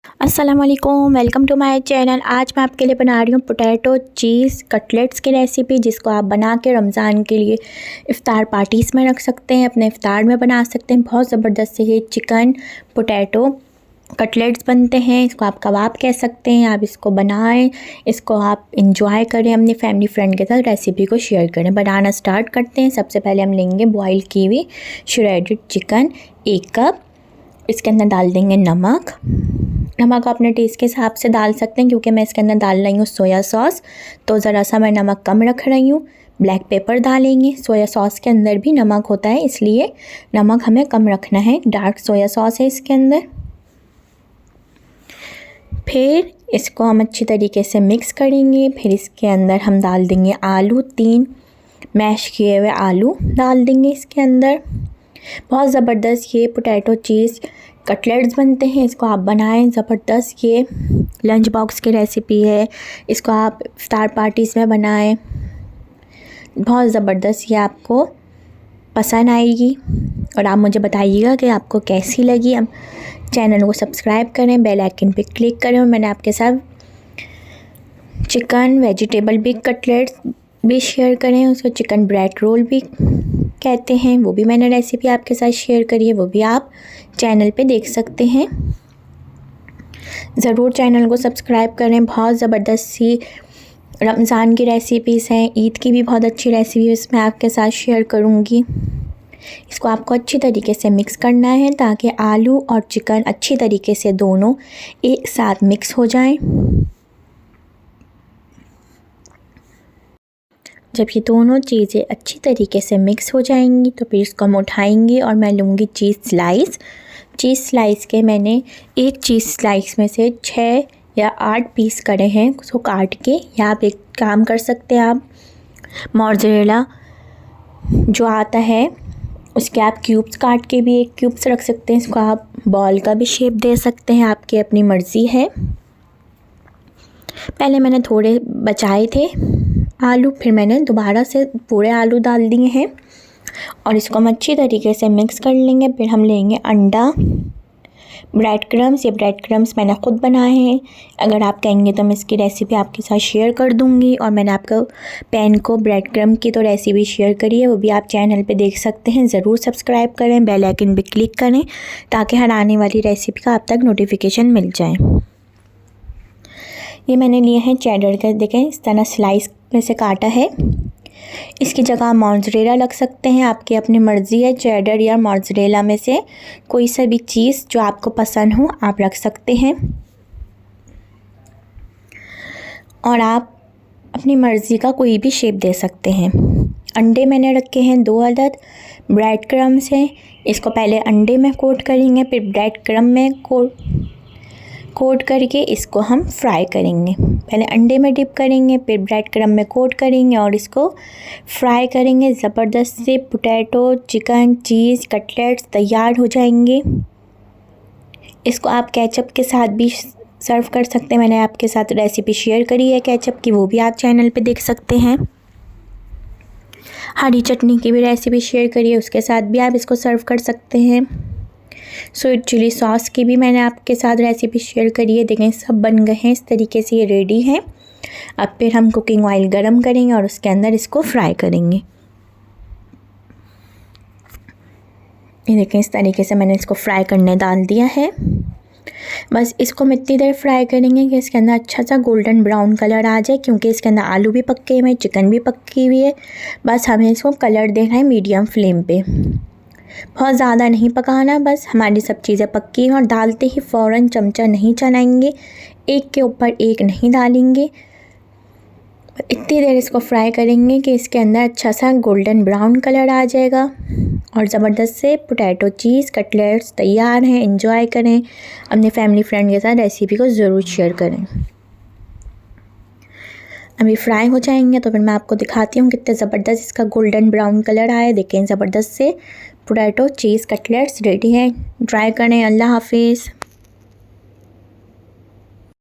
अस्सलाम वालेकुम, welcome to my channel. आज मैं आपके लिए बना रही हूँ पोटैटो चीज़ कटलेट्स की रेसिपी, जिसको आप बना के रमज़ान के लिए इफ़्तार पार्टीज़ में रख सकते हैं, अपने इफ़्तार में बना सकते हैं। बहुत ज़बरदस्त से ये चिकन पोटैटो कटलेट्स बनते हैं। इसको आप कबाब कह सकते हैं। आप इसको बनाएं, इसको आप इंजॉय करें, अपनी फैमिली फ्रेंड के साथ रेसिपी को शेयर करें। बनाना स्टार्ट करते हैं। सबसे पहले हम लेंगे बॉयल की हुई श्रेडेड चिकन 1 कप। इसके अंदर डाल देंगे नमक आप अपने टेस्ट के हिसाब से डाल सकते हैं, क्योंकि मैं इसके अंदर डाल रही हूँ सोया सॉस, तो ज़रा सा मैं नमक कम रख रही हूँ। ब्लैक पेपर डालेंगे। सोया सॉस के अंदर भी नमक होता है, इसलिए नमक हमें कम रखना है। डार्क सोया सॉस है इसके अंदर। फिर इसको हम अच्छी तरीके से मिक्स करेंगे। फिर इसके अंदर हम डाल देंगे आलू, 3 मैश किए हुए आलू डाल देंगे इसके अंदर। बहुत ज़बरदस्त ये पोटैटो चीज़ कटलेट्स बनते हैं। इसको आप बनाएं, ज़बरदस्त ये लंच बॉक्स की रेसिपी है। इसको आप इफ्तार पार्टीज़ में बनाएं, बहुत ज़बरदस्त ये आपको पसंद आएगी। और आप मुझे बताइएगा कि आपको कैसी लगी। अब चैनल को सब्सक्राइब करें, बेल आइकन पे क्लिक करें। और मैंने आपके साथ चिकन वेजिटेबल बिग कटलेट्स भी शेयर करें, उसको चिकन ब्रेड रोल भी कहते हैं, वो भी मैंने रेसिपी आपके साथ शेयर करी है, वो भी आप चैनल पे देख सकते हैं। ज़रूर चैनल को सब्सक्राइब करें। बहुत ज़बरदस्त सी रमज़ान की रेसिपीज़ हैं, ईद की भी बहुत अच्छी रेसिपी इसमें आपके साथ शेयर करूँगी। इसको आपको अच्छी तरीके से मिक्स करना है, ताकि आलू और चिकन अच्छी तरीके से दोनों एक साथ मिक्स हो जाएं। जब ये दोनों चीज़ें अच्छी तरीके से मिक्स हो जाएंगी, तो फिर इसको हम उठाएंगे और मैं लूँगी चीज़ स्लाइस के मैंने एक चीज़ स्लाइस में से 6 या 8 पीस करे हैं, उसको काट के। या आप एक काम कर सकते हैं, आप मोज़रेला जो आता है उसके आप क्यूब्स काट के भी एक क्यूब्स रख सकते हैं। इसको आप बॉल का भी शेप दे सकते हैं, आपकी अपनी मर्ज़ी है। पहले मैंने थोड़े बचाए थे आलू, फिर मैंने दोबारा से पूरे आलू डाल दिए हैं और इसको हम अच्छी तरीके से मिक्स कर लेंगे। फिर हम लेंगे अंडा, ब्रेड क्रम्स। ये ब्रेड क्रम्स मैंने ख़ुद बनाए हैं। अगर आप कहेंगे तो मैं इसकी रेसिपी आपके साथ शेयर कर दूंगी। और मैंने आपको पैन को ब्रेड क्रम्ब की तो रेसिपी शेयर करी है, वो भी आप चैनल पे देख सकते हैं। ज़रूर सब्सक्राइब करें, बेल आइकन पे क्लिक करें, ताकि हर आने वाली रेसिपी का आप तक नोटिफिकेशन मिल जाए। ये मैंने लिए हैं चेडर के, देखें इस तरह स्लाइस में से काटा है। इसकी जगह मोज़रेला लग सकते हैं, आपकी अपनी मर्ज़ी है। चेडर या मोज़रेला में से कोई सा भी चीज़ जो आपको पसंद हो आप रख सकते हैं। और आप अपनी मर्ज़ी का कोई भी शेप दे सकते हैं। अंडे मैंने रखे हैं 2 अदद। ब्रेड क्रम्स हैं, इसको पहले अंडे में कोट करेंगे, फिर ब्रेड क्रम्ब में कोट करके इसको हम फ्राई करेंगे। पहले अंडे में डिप करेंगे, फिर ब्रेड क्रम्ब में कोट करेंगे और इसको फ्राई करेंगे। ज़बरदस्त से पोटैटो चिकन चीज़ कटलेट्स तैयार हो जाएंगे। इसको आप केचप के साथ भी सर्व कर सकते हैं। मैंने आपके साथ रेसिपी शेयर करी है केचप की, वो भी आप चैनल पे देख सकते हैं। हरी चटनी की भी रेसिपी शेयर करी है, उसके साथ भी आप इसको सर्व कर सकते हैं। स्वीट चिली सॉस की भी मैंने आपके साथ रेसिपी शेयर करी है। देखें सब बन गए हैं, इस तरीके से ये रेडी हैं। अब फिर हम कुकिंग ऑयल गरम करेंगे और उसके अंदर इसको फ्राई करेंगे। ये देखें इस तरीके से मैंने इसको फ्राई करने डाल दिया है। बस इसको हम इतनी देर फ्राई करेंगे कि इसके अंदर अच्छा सा गोल्डन ब्राउन कलर आ जाए, क्योंकि इसके अंदर आलू भी पके हुए हैं, चिकन भी पकी हुई है। बस हमें इसको कलर देना है मीडियम फ्लेम पे, बहुत ज़्यादा नहीं पकाना। बस हमारी सब चीज़ें पक्की हैं और डालते ही फ़ौरन चमचा नहीं चलाएंगे, एक के ऊपर एक नहीं डालेंगे। इतनी देर इसको फ्राई करेंगे कि इसके अंदर अच्छा सा गोल्डन ब्राउन कलर आ जाएगा। और ज़बरदस्त से पोटैटो चीज़ कटलेट्स तैयार हैं। एंजॉय करें, अपने फैमिली फ्रेंड के साथ रेसिपी को ज़रूर शेयर करें। अभी फ्राई हो जाएंगे तो फिर मैं आपको दिखाती हूँ कितने ज़बरदस्त इसका गोल्डन ब्राउन कलर आया है। देखें ज़बरदस्त से पोटैटो चीज़ कटलेट्स रेडी हैं। ट्राई करें। अल्लाह हाफिज़।